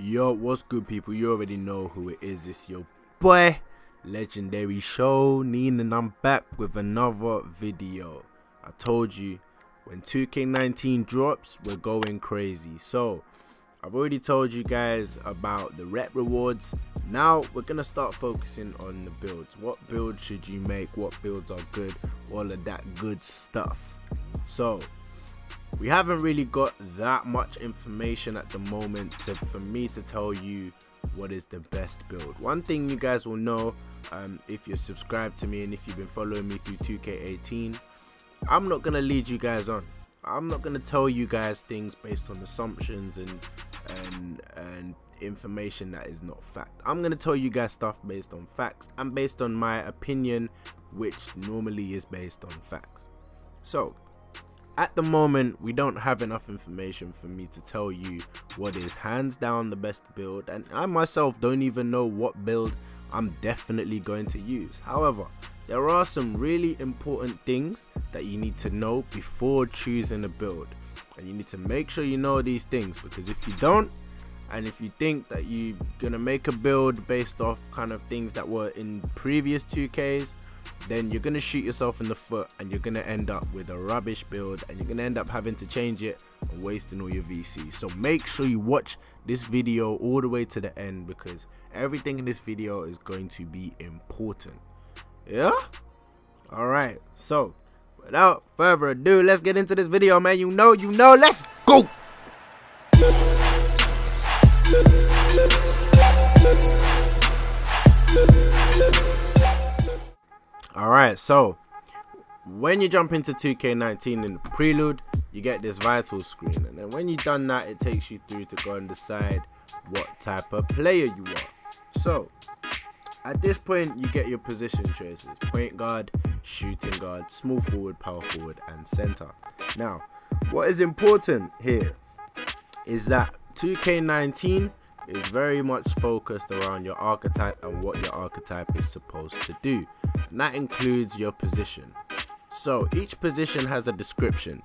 Yo, what's good, people? You already know who it is. It's your boy, legendary Shonin, and I'm back with another video. I told you, when 2K19 drops, we're going crazy. So, I've already told you guys about the rep rewards. Now, we're going to start focusing on the builds. What build should you make? What builds are good? All of that good stuff. So, we haven't really got that much information at the moment for me to tell you what is the best build. One thing you guys will know, if you're subscribed to me and if you've been following me through 2K18, I'm not going to lead you guys on. I'm not going to tell you guys things based on assumptions and information that is not fact. I'm going to tell you guys stuff based on facts and based on my opinion, which normally is based on facts. So, at the moment, we don't have enough information for me to tell you what is hands down the best build, and I myself don't even know what build I'm definitely going to use. However, there are some really important things that you need to know before choosing a build, and you need to make sure you know these things, because if you don't, and if you think that you're gonna make a build based off kind of things that were in previous 2Ks, then you're gonna shoot yourself in the foot and you're gonna end up with a rubbish build, and you're gonna end up having to change it and wasting all your VC. So make sure you watch this video all the way to the end, because everything in this video is going to be important. Yeah? Alright, so without further ado, let's get into this video, man. You know, let's go! Alright, so when you jump into 2K19 in the prelude, you get this vital screen, and then when you've done that, it takes you through to go and decide what type of player you are. So at this point, you get your position choices: point guard, shooting guard, small forward, power forward, and center. Now, what is important here is that 2K19 is very much focused around your archetype and what your archetype is supposed to do, and that includes your position. So each position has a description,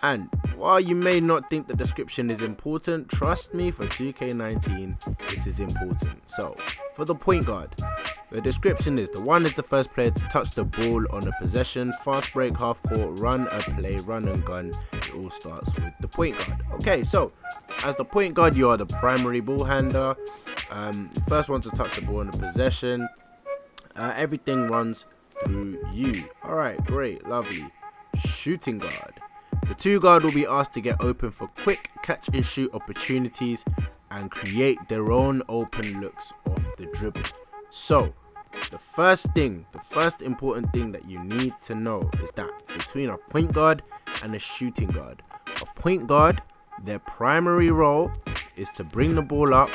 and while you may not think the description is important, trust me, for 2K19 it is important. So for the point guard, the description is: the one is the first player to touch the ball on a possession, fast break, half court, run a play, run and gun. It all starts with the point guard. Okay, so as the point guard, you are the primary ball handler, first one to touch the ball on a possession. Everything runs through you. Alright, great, lovely. Shooting guard. The two guard will be asked to get open for quick catch and shoot opportunities and create their own open looks off the dribble. So the first important thing that you need to know is that between a point guard and a shooting guard, a point guard, their primary role is to bring the ball up,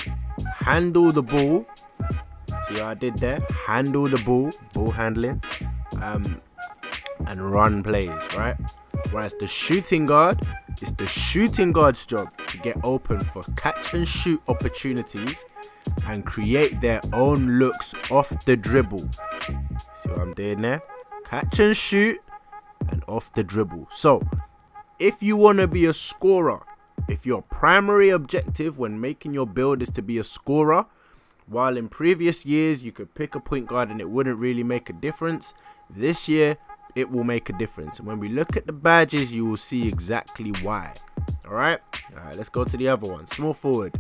handle the ball. See what I did there? Handle the ball handling, and run plays, right? Whereas the shooting guard, it's the shooting guard's job to get open for catch and shoot opportunities and create their own looks off the dribble. See what I'm doing there? Catch and shoot and off the dribble. So if you want to be a scorer, if your primary objective when making your build is to be a scorer, while in previous years you could pick a point guard and it wouldn't really make a difference, this year it will make a difference. And when we look at the badges, you will see exactly why. Alright, let's go to the other one. Small forward.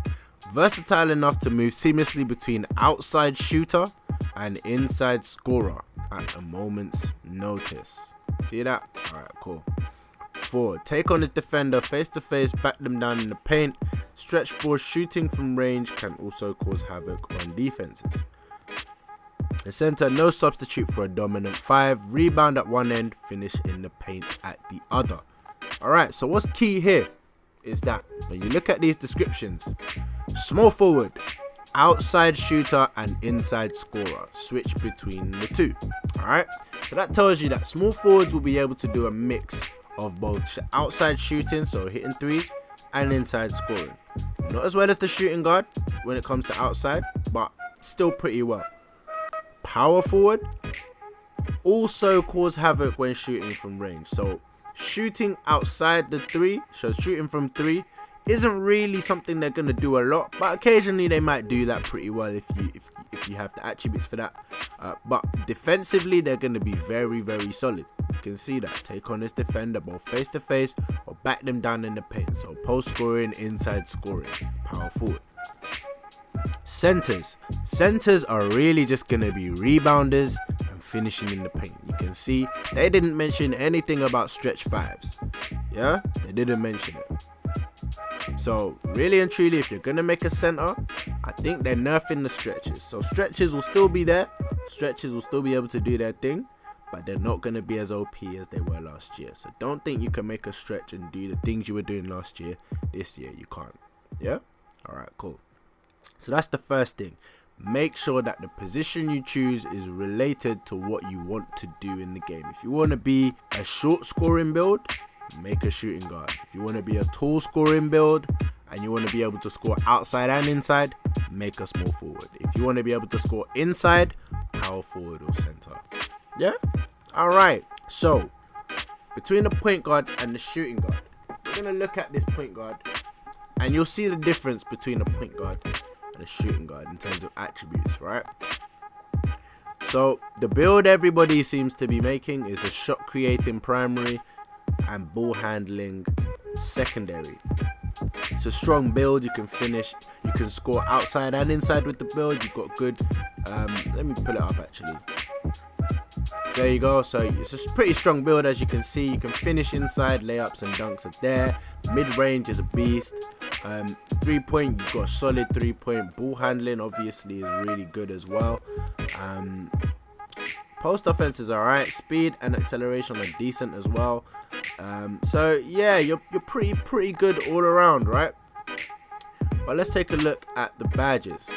Versatile enough to move seamlessly between outside shooter and inside scorer at a moment's notice. See that? Alright, cool. Forward. Take on his defender face to face, back them down in the paint. Stretch forward, shooting from range can also cause havoc on defenses. The center, no substitute for a dominant 5. Rebound at one end, finish in the paint at the other. Alright, so what's key here is that when you look at these descriptions, small forward, outside shooter and inside scorer, switch between the two. Alright, so that tells you that small forwards will be able to do a mix of both outside shooting, so hitting threes, and inside scoring. Not as well as the shooting guard when it comes to outside, but still pretty well. Power forward also cause havoc when shooting from range. So shooting outside the three, so shooting from 3 isn't really something they're gonna do a lot, but occasionally they might do that pretty well if you have the attributes for that. But defensively, they're gonna be very, very solid. You can see that. Take on this defender both face to face or back them down in the paint. So post scoring, inside scoring, power forward. Centers are really just gonna be rebounders and finishing in the paint. You can see they didn't mention anything about stretch fives. Yeah, they didn't mention it. So really and truly, if you're gonna make a center, I think they're nerfing the stretches. So stretches will still be there. Stretches will still be able to do their thing, but they're not gonna be as OP as they were last year. So don't think you can make a stretch and do the things you were doing last year. This year you can't. Yeah. All right. Cool. So that's the first thing. Make sure that the position you choose is related to what you want to do in the game. If you want to be a short scoring build, make a shooting guard. If you want to be a tall scoring build and you want to be able to score outside and inside, make a small forward. If you want to be able to score inside, power forward or center. Yeah? Alright, so between the point guard and the shooting guard, we're going to look at this point guard and you'll see the difference between a point guard and a shooting guard in terms of attributes, right? So the build everybody seems to be making is a shot creating primary and ball handling secondary. It's a strong build. You can finish, you can score outside and inside with the build. You've got good let me pull it up actually. So there you go. So it's a pretty strong build, as you can see. You can finish inside, layups and dunks are there. Mid-range is a beast. 3-point, you've got solid 3-point. Ball handling obviously is really good as well. Post offense is alright. Speed and acceleration are decent as well. So yeah, you're pretty good all around, right? But let's take a look at the badges.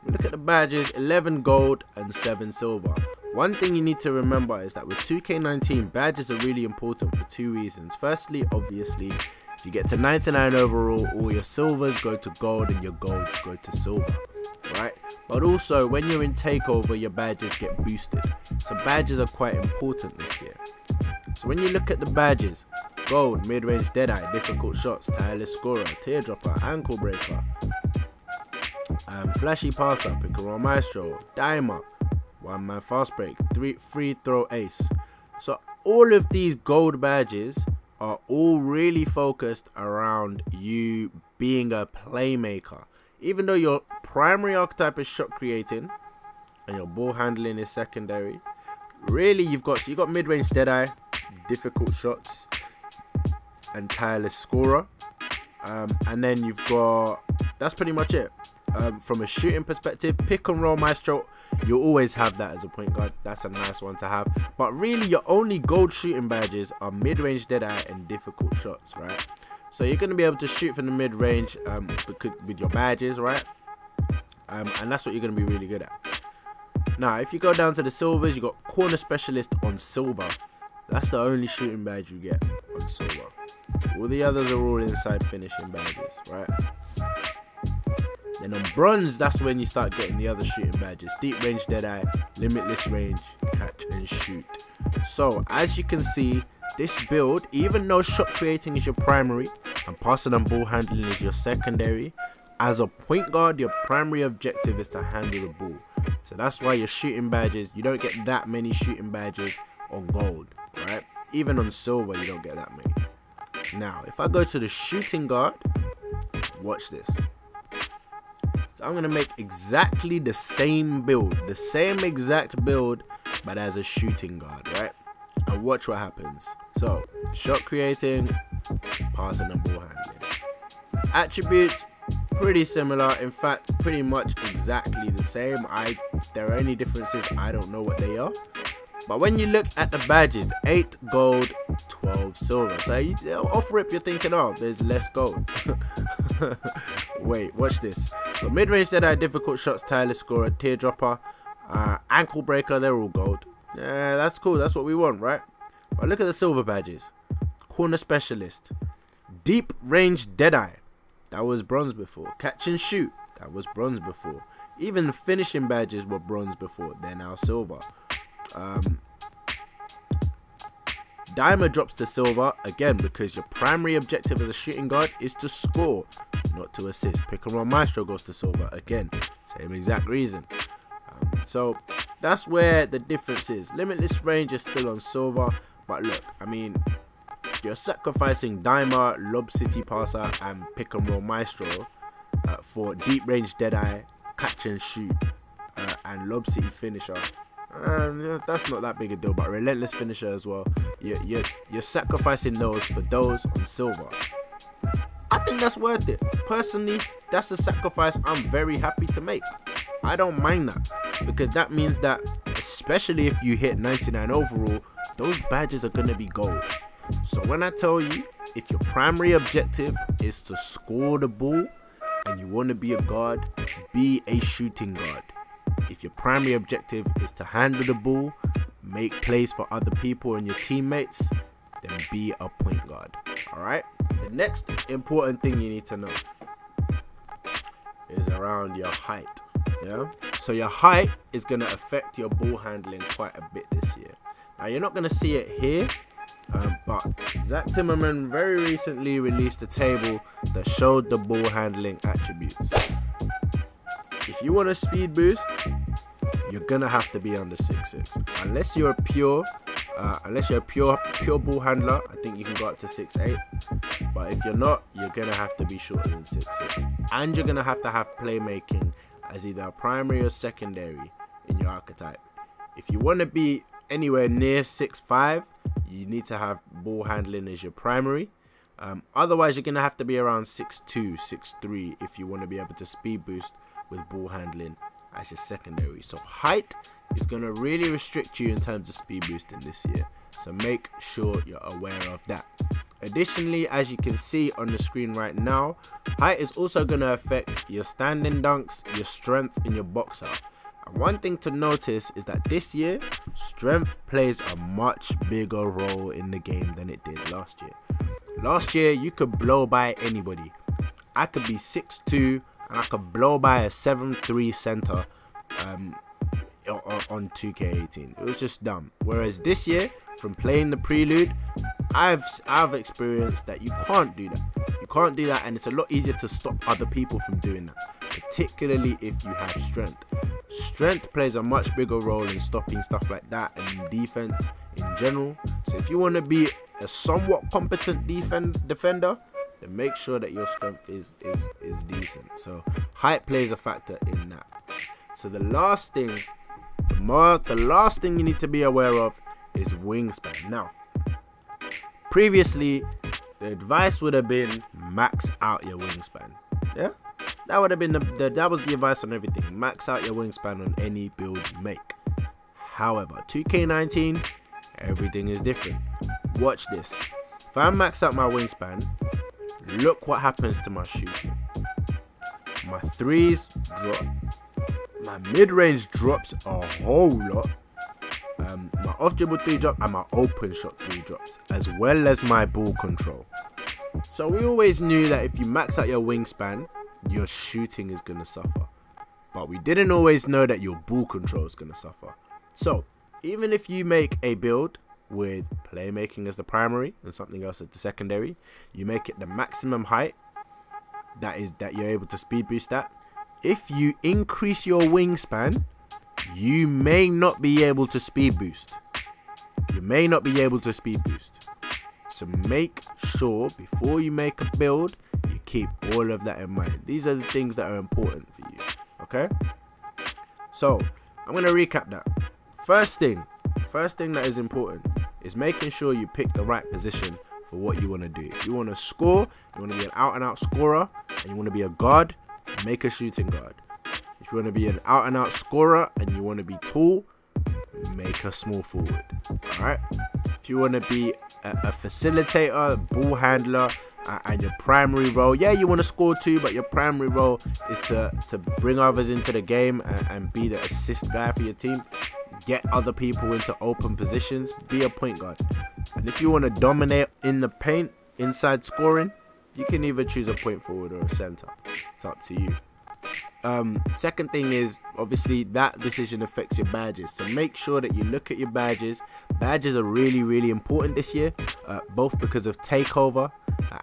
Look at the badges: 11 gold and 7 silver. One thing you need to remember is that with 2K19, badges are really important for two reasons. Firstly, obviously, if you get to 99 overall, all your silvers go to gold and your golds go to silver, right? But also, when you're in takeover, your badges get boosted. So badges are quite important this year. So when you look at the badges: gold, mid-range deadeye, difficult shots, tireless scorer, teardropper, ankle breaker, flashy passer, pick and roll maestro, dimer, one man fast break, free throw ace. So all of these gold badges are all really focused around you being a playmaker. Even though your primary archetype is shot creating and your ball handling is secondary, really you've got mid-range deadeye, difficult shots, and tireless scorer, and then you've got, that's pretty much it. From a shooting perspective, pick and roll maestro, you'll always have that as a point guard. That's a nice one to have. But really your only gold shooting badges are mid-range deadeye and difficult shots, right? So you're going to be able to shoot from the mid-range with your badges, right? And that's what you're going to be really good at. Now, if you go down to the silvers, you got corner specialist on silver. That's the only shooting badge you get on silver. All the others are all inside finishing badges, right? Then on bronze, that's when you start getting the other shooting badges: deep range deadeye, limitless range, catch and shoot. So as you can see, this build, even though shot creating is your primary and passing and ball handling is your secondary, as a point guard, your primary objective is to handle the ball. So that's why your shooting badges, you don't get that many shooting badges on gold, right? Even on silver, you don't get that many. Now, if I go to the shooting guard, watch this. So I'm going to make exactly the same build, the same exact build, but as a shooting guard, right? And watch what happens. So, shot creating, passing and ball handling. Attributes, pretty similar. In fact, pretty much exactly the same. If there are any differences, I don't know what they are. But when you look at the badges, 8 gold, 12 silver. So off rip, you're thinking, oh, there's less gold. Wait, watch this. So mid-range deadeye, difficult shots, tireless scorer, teardropper, ankle breaker, they're all gold. Yeah, that's cool. That's what we want, right? But look at the silver badges. Corner specialist, deep range deadeye, that was bronze before. Catch and shoot, that was bronze before. Even the finishing badges were bronze before. They're now silver. Diamond drops to silver, again, because your primary objective as a shooting guard is to score, not to assist. Pick and roll maestro goes to silver, again, same exact reason. So that's where the difference is. Limitless range is still on silver, but look, I mean, you're sacrificing Dimer, Lob City Passer, and Pick and Roll Maestro for Deep Range Deadeye, Catch and Shoot, and Lob City Finisher. That's not that big a deal, but Relentless Finisher as well. You're sacrificing those for those on silver. I think that's worth it. Personally, that's a sacrifice I'm very happy to make. I don't mind that, because that means that, especially if you hit 99 overall, those badges are going to be gold. So when I tell you, if your primary objective is to score the ball and you want to be a guard, be a shooting guard. If your primary objective is to handle the ball, make plays for other people and your teammates, then be a point guard. Alright? The next important thing you need to know is around your height. Yeah? So your height is going to affect your ball handling quite a bit this year. Now you're not going to see it here, but Zach Timmerman very recently released a table that showed the ball handling attributes. If you want a speed boost, you're gonna have to be under 6'6". Unless you're a pure ball handler, I think you can go up to 6'8". But if you're not, you're gonna have to be shorter than 6'6". And you're gonna have playmaking as either a primary or secondary in your archetype. If you want to be anywhere near 6'5", you need to have ball handling as your primary. Otherwise, you're gonna have to be around 6'2", 6'3" if you want to be able to speed boost with ball handling as your secondary. So height is going to really restrict you in terms of speed boosting this year, so make sure you're aware of that. Additionally, as you can see on the screen right now, height is also going to affect your standing dunks, your strength, and your box out. And one thing to notice is that this year, strength plays a much bigger role in the game than it did last year. Last year, you could blow by anybody. I could be 6'2", and I could blow by a 7'3" center on 2K18. It was just dumb. Whereas this year, from playing the prelude, I've experienced that you can't do that. You can't do that, and it's a lot easier to stop other people from doing that, particularly if you have strength. Strength plays a much bigger role in stopping stuff like that and in defense in general. So if you want to be a somewhat competent defender, then make sure that your strength is decent. So height plays a factor in that. So the last thing you need to be aware of is wingspan. Now, previously, the advice would have been max out your wingspan. Yeah, that would have been that was the advice on everything. Max out your wingspan on any build you make. However, 2K19, everything is different. Watch this. If I max out my wingspan, look what happens to my shooting. My threes drop. My mid-range drops a whole lot. My off-dribble 3 drop and my open shot 3 drops, as well as my ball control. So we always knew that if you max out your wingspan, your shooting is going to suffer. But we didn't always know that your ball control is going to suffer. So even if you make a build with playmaking as the primary and something else as the secondary, you make it the maximum height that you're able to speed boost at. If you increase your wingspan, you may not be able to speed boost. So make sure before you make a build, you keep all of that in mind. These are the things that are important for you. Okay? So I'm going to recap that. First thing that is important is making sure you pick the right position for what you want to do. If you want to score, you want to be an out and out scorer, and you want to be a guard, make a shooting guard. If you want to be an out and out scorer and you want to be tall, make a small forward. Alright? If you want to be a facilitator, ball handler, and your primary role, yeah, you want to score too, but your primary role is to bring others into the game and be the assist guy for your team. Get other people into open positions. Be a point guard. And if you want to dominate in the paint, inside scoring, you can either choose a point forward or a center. It's up to you. Second thing is, obviously that decision affects your badges, so make sure that you look at your badges. Badges are really important this year, both because of takeover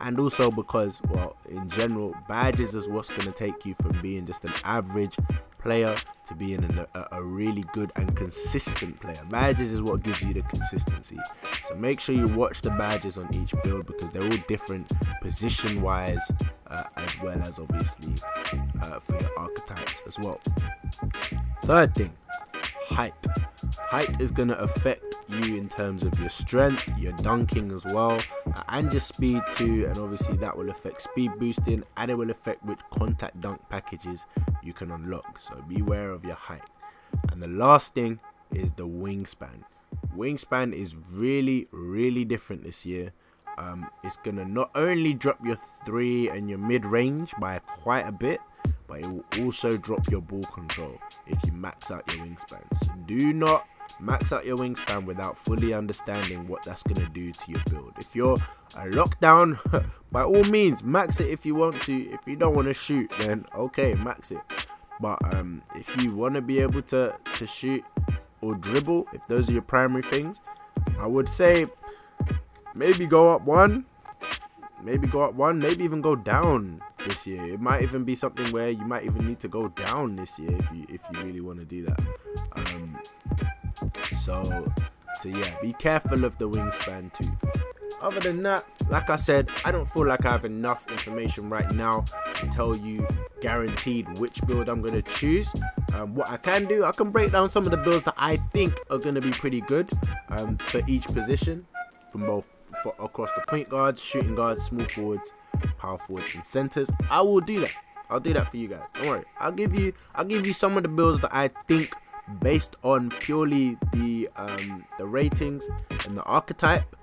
and also because, well, in general, badges is what's going to take you from being just an average player to being a really good and consistent player. Badges is what gives you the consistency, so make sure you watch the badges on each build because they're all different position wise, as well as obviously for your archetypes as well. Third thing, height is going to affect you in terms of your strength, your dunking as well, and your speed too, and obviously that will affect speed boosting, and it will affect which contact dunk packages you can unlock, so beware of your height. And the last thing is the wingspan. Wingspan is really different this year. It's gonna not only drop your 3 and your mid range by quite a bit, but it will also drop your ball control if you max out your wingspan. So do not max out your wingspan without fully understanding what that's gonna do to your build. If you're a lockdown, by all means max it if you want to. If you don't want to shoot, then okay, max it. But if you want to be able to shoot or dribble, if those are your primary things, I would say maybe go up one, maybe even go down this year. It might even be something where you might even need to go down this year if you really want to do that. So yeah, be careful of the wingspan too. Other than that, like I said, I don't feel like I have enough information right now to tell you guaranteed which build I'm going to choose. What I can do, I can break down some of the builds that I think are going to be pretty good for each position, across the point guards, shooting guards, small forwards, power forwards, and centers. I will do that. I'll do that for you guys. Don't worry. I'll give you some of the builds that I think, based on purely the ratings and the archetype.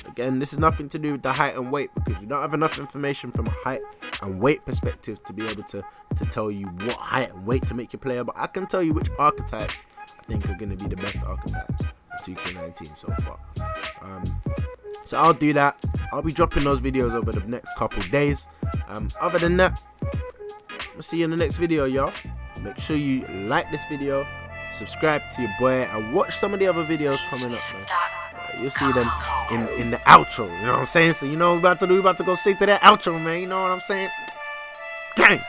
Again, this is nothing to do with the height and weight, because we don't have enough information from a height and weight perspective to be able to tell you what height and weight to make your player. But I can tell you which archetypes I think are going to be the best archetypes for 2K19 so far. So I'll do that. I'll be dropping those videos over the next couple days. Other than that, I'll see you in the next video, y'all. Make sure you like this video, subscribe to your boy, and watch some of the other videos coming up, man. You'll see them in the outro, you know what I'm saying? So you know what we're about to do? We're about to go straight to that outro, man. You know what I'm saying? Gang!